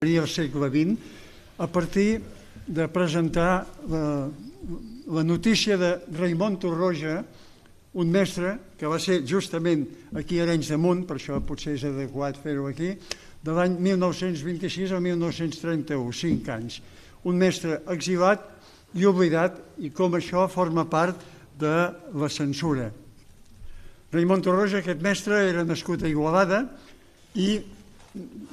al segle XX a partir de presentar la notícia de Raimon Torroja, un mestre que va ser justament aquí a Arenys de Munt, per això potser és adequat fer-ho aquí, de l'any 1926 al 1931, 5 anys. Un mestre exilat i oblidat, i com això forma part de la censura. Raimon Torroja, aquest mestre, era nascut a Igualada i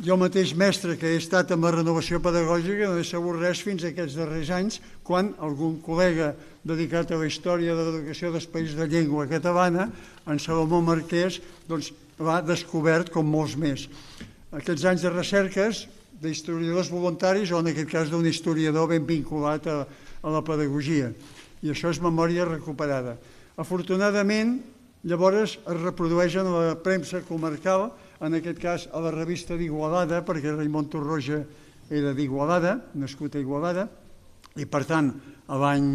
jo mateix mestre que he estat amb la renovació pedagògica no he sabut res fins a aquests darrers anys quan algun col·lega dedicat a la història de l'educació dels països de llengua catalana, en Salomó Marquès, doncs l'ha descobert com molts més. Aquests anys de recerques d'historiadors voluntaris o en aquest cas d'un historiador ben vinculat a la pedagogia. I això és memòria recuperada. Afortunadament, llavors es reprodueix en la premsa comarcal, en aquest cas a la revista d'Igualada, perquè Raimon Torroja era d'Igualada, nascut a Igualada, i per tant a l'any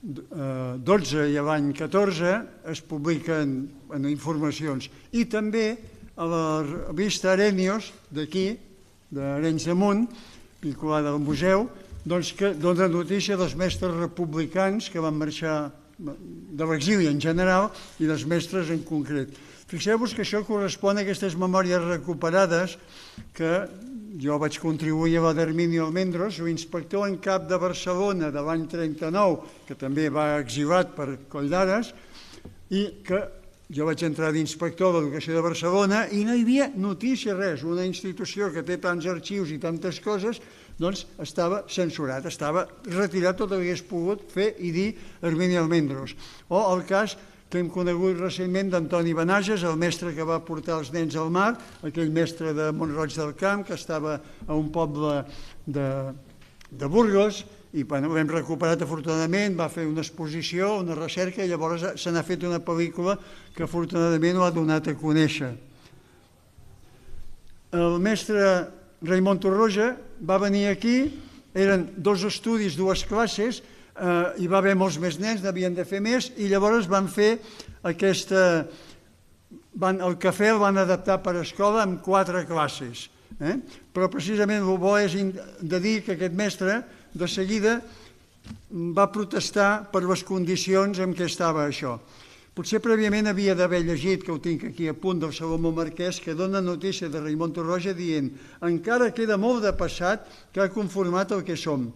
12 i a l'any 14 es publiquen informacions. I també a la revista Arenios, d'aquí, d'Arenys de Munt, vinculada al museu, doncs que dona notícia dels mestres republicans que van marxar de l'exili en general i dels mestres en concret. Fixeu-vos que això correspon a aquestes memòries recuperades que jo vaig contribuir a la d'Herminio Almendros, l'inspector en cap de Barcelona de l'any 39, que també va exilat per Coll d'Ares, i que jo vaig entrar d'inspector de l'Educació de Barcelona i no hi havia notícia res. Una institució que té tants arxius i tantes coses, doncs estava censurat, estava retirat tot el que hagués pogut fer i dir Herminio Almendros. O el cas que hem conegut recentment d'Antoni Benages, el mestre que va portar els nens al mar, aquell mestre de Mont-roig del Camp, que estava a un poble de Burgos, i l'hem recuperat afortunadament, va fer una exposició, una recerca, i llavors se n'ha fet una pel·lícula que afortunadament ho ha donat a conèixer. El mestre Raimon Torroja va venir aquí, eren 2 estudis, 2 classes, hi va haver molts més nens, n'havien de fer més, i llavors van fer aquesta... El cafè el van adaptar per escola amb 4 classes. Però precisament el bo és de dir que aquest mestre de seguida va protestar per les condicions en què estava això. Potser prèviament havia d'haver llegit, que ho tinc aquí a punt, del Salomó Marquès, que dona notícia de Raimon Torroja dient: encara queda molt de passat que ha conformat el que som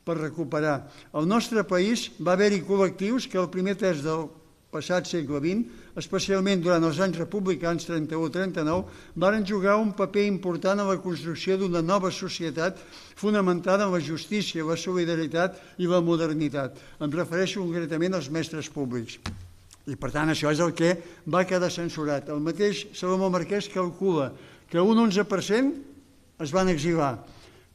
per recuperar. Al nostre país va haver-hi col·lectius que al primer terç del passat segle XX, especialment durant els anys republicans 31-39, varen jugar un paper important en la construcció d'una nova societat fonamentada en la justícia, la solidaritat i la modernitat. Em refereixo concretament als mestres públics. I per tant això és el que va quedar censurat. El mateix Salomó Marquès calcula que un 11% es van exilar,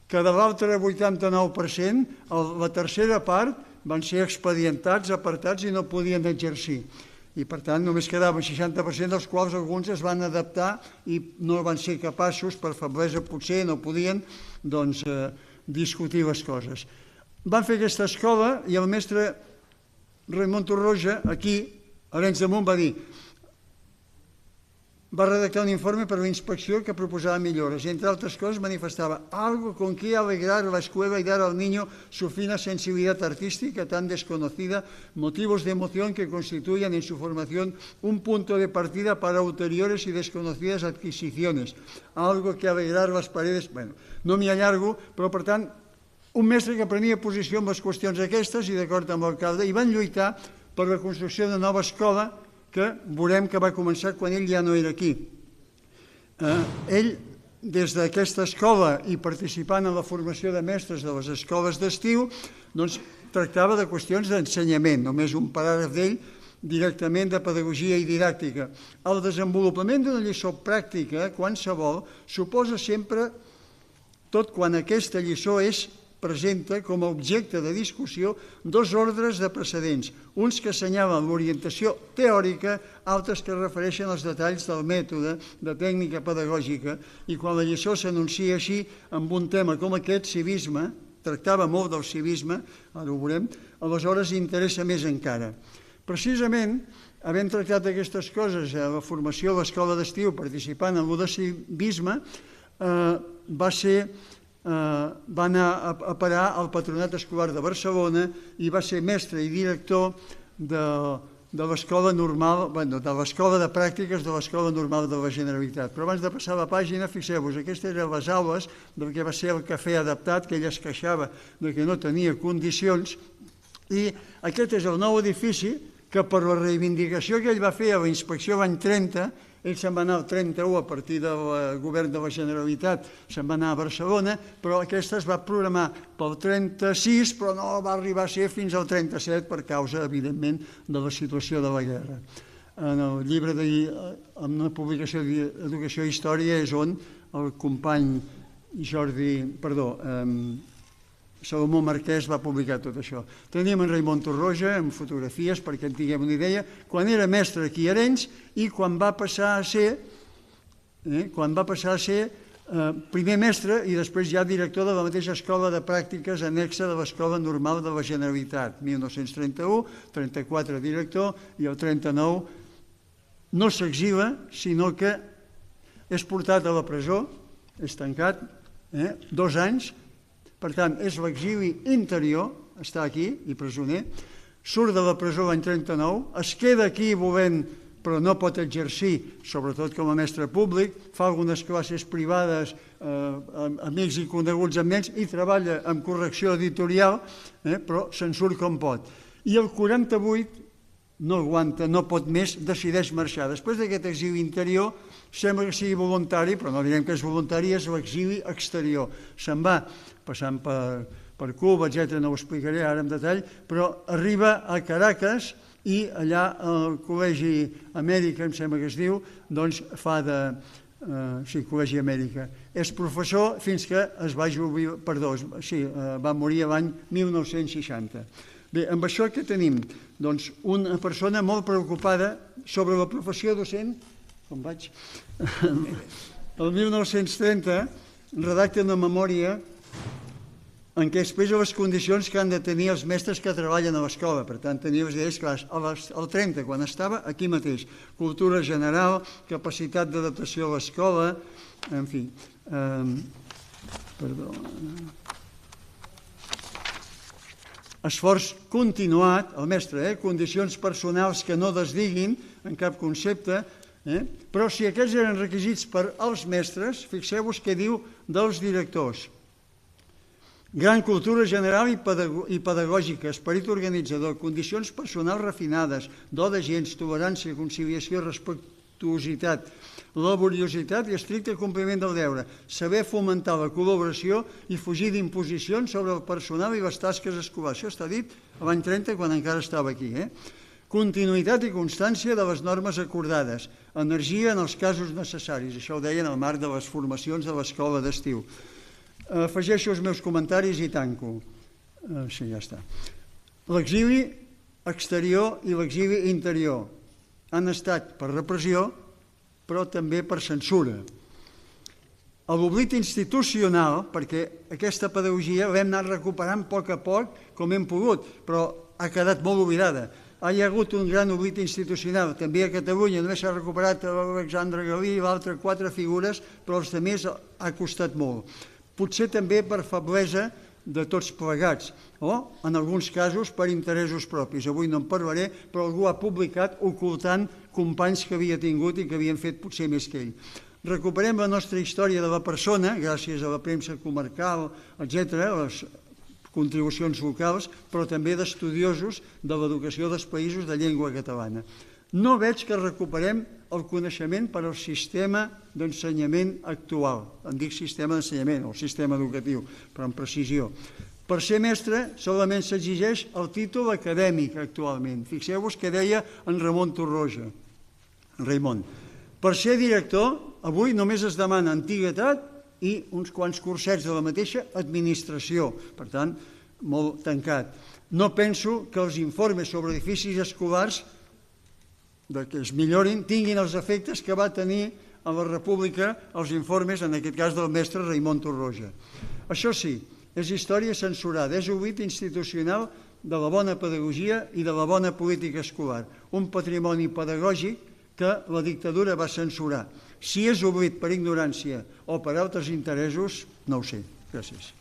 que de l'altre 89%, la tercera part, van ser expedientats, apartats i no podien exercir. I per tant només quedaven 60%, dels quals alguns es van adaptar i no van ser capaços, per feblesa potser, no podien discutir les coses. Van fer aquesta escola i el mestre Raimon Torroja, aquí, a Arenys de Munt, va redactar un informe per a la inspecció que proposava millores. Entre altres cosas manifestaba algo con que alegrar la escuela y dar al niño su fina sensibilidad artística tan desconocida, motivos de emoción que constituyan en su formación un punto de partida para ulteriores y desconocidas adquisiciones. Algo que alegrar las paredes... Bueno, no m'hi allargo, però per tant, un mestre que prenia posició en les qüestions aquestes i d'acord amb l'alcalde, i van lluitar per la construcció de nova escola que veurem que va començar quan ell ja no era aquí. Ell, des d'aquesta escola i participant en la formació de mestres de les escoles d'estiu, doncs tractava de qüestions d'ensenyament, només un paràgraf d'ell directament de pedagogia i didàctica. El desenvolupament d'una lliçó pràctica, qualsevol, suposa sempre, tot quan aquesta lliçó presenta com a objecte de discussió 2 ordres de precedents, uns que assenyalen l'orientació teòrica, altres que refereixen als detalls del mètode, de tècnica pedagògica, i quan la lliçó s'anuncia així amb un tema com aquest, civisme, tractava molt del civisme, ara ho veurem, aleshores interessa més encara. Precisament, havent tractat aquestes coses a la formació a l'escola d'estiu, participant en el de civisme, va ser va anar a parar al Patronat Escolar de Barcelona i va ser mestre i director de l'escola normal, de l'escola de pràctiques de l'escola normal de la Generalitat. Però abans de passar la pàgina, fixeu-vos, aquestes eren les aules del que va ser el cafè adaptat, que ell es queixava que no tenia condicions, i aquest és el nou edifici que per la reivindicació que ell va fer a la inspecció l'any 30, ell se'n va anar al 31 a partir del govern de la Generalitat, se'n va anar a Barcelona, però aquesta es va programar pel 36, però no va arribar a ser fins al 37 per causa, evidentment, de la situació de la guerra. En el llibre en una publicació d'Educació i Història és on el company Salomó Marquès va publicar tot això. Teníem en Raimon Torroja amb fotografies perquè en tinguem una idea, quan era mestre aquí a Arenys i quan va passar a ser primer mestre i després ja director de la mateixa escola de pràctiques anexa de l'Escola Normal de la Generalitat. 1931, 34 director i el 39 no s'exila, sinó que és portat a la presó, és tancat, 2 anys. Per tant, és l'exili interior, està aquí, i presoner, surt de la presó l'any 39, es queda aquí volent, però no pot exercir, sobretot com a mestre públic, fa algunes classes privades, amics i coneguts amb ells, i treballa en correcció editorial, però se'n surt com pot. I el 48 no aguanta, no pot més, decideix marxar. Després d'aquest exili interior, sembla que sigui voluntari, però no direm que és voluntari, és l'exili exterior. Se'n va passant per Cuba, etc., no ho explicaré ara en detall, però arriba a Caracas i allà al Col·legi Amèrica, em sembla que es diu, doncs fa de... Sí, Col·legi Amèrica. És professor fins que va morir l'any 1960. Bé, amb això què tenim? Doncs una persona molt preocupada sobre la professió docent, com vaig? El 1930 redacta una memòria en què expressa les condicions que han de tenir els mestres que treballen a l'escola. Per tant, tenia les idees clares. Al 30, quan estava aquí mateix, cultura general, capacitat d'adaptació a l'escola, en fi, esforç continuat, el mestre, condicions personals que no desdiguin en cap concepte, però si aquests eren requisits per als mestres, fixeu-vos què diu dels directors. Gran cultura general i pedagògica, esperit organitzador, condicions personals refinades, do de gens, tolerància, conciliació, respectuositat, laboriositat i estricte compliment del deure, saber fomentar la col·laboració i fugir d'imposicions sobre el personal i les tasques escolars. Això està dit l'any 30, quan encara estava aquí. Continuïtat i constància de les normes acordades, energia en els casos necessaris. Això ho deien al marc de les formacions de l'escola d'estiu. Afegeixo els meus comentaris i tanco. Sí, ja està. L'exili exterior i l'exili interior han estat per repressió, però també per censura. L'oblit institucional, perquè aquesta pedagogia l'hem anat recuperant a poc com hem pogut, però ha quedat molt oblidada. Hi ha hagut un gran oblit institucional, també a Catalunya, només s'ha recuperat l'Alexandre Galí i l'altre 4 figures, però els altres ha costat molt. Potser també per feblesa de tots plegats, o, en alguns casos, per interessos propis. Avui no en parlaré, però algú ha publicat ocultant companys que havia tingut i que havien fet potser més que ell. Recuperem la nostra història de la persona, gràcies a la premsa comarcal, etc., les contribucions locals, però també d'estudiosos de l'educació dels països de llengua catalana. No veig que recuperem el coneixement per al sistema d'ensenyament actual. En dic sistema d'ensenyament, el sistema educatiu, però amb precisió. Per ser mestre solament s'exigeix el títol acadèmic actualment. Fixeu-vos què deia en Ramon Torroja. Raimon. Per ser director, avui només es demana antiguitat i uns quants cursets de la mateixa administració. Per tant, molt tancat. No penso que els informes sobre edificis escolars que es millorin, tinguin els efectes que va tenir a la República els informes, en aquest cas del mestre Raimon Torroja. Això sí, és història censurada, és oblit institucional de la bona pedagogia i de la bona política escolar, un patrimoni pedagògic que la dictadura va censurar. Si és oblit per ignorància o per altres interessos, no ho sé. Gràcies.